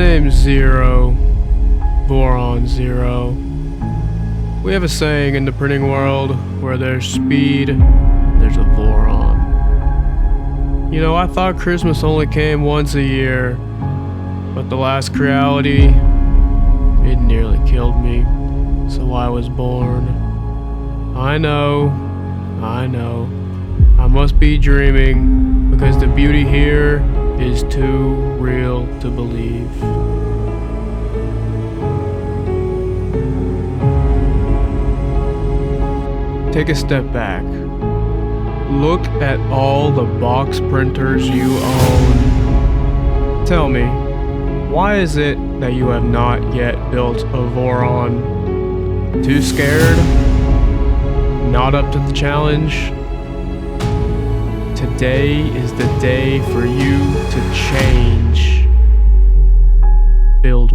name's Zero. Voron Zero. We have a saying in the printing world, where there's speed, there's a Voron. You know, I thought Christmas only came once a year, but the last Creality, it nearly killed me, so I was born. I know, I must be dreaming, because the beauty here is too real to believe. Take a step back. Look at all the box printers you own. Tell me, why is it that you have not yet built a Voron? Too scared? Not up to the challenge? Today is the day for you to change. Build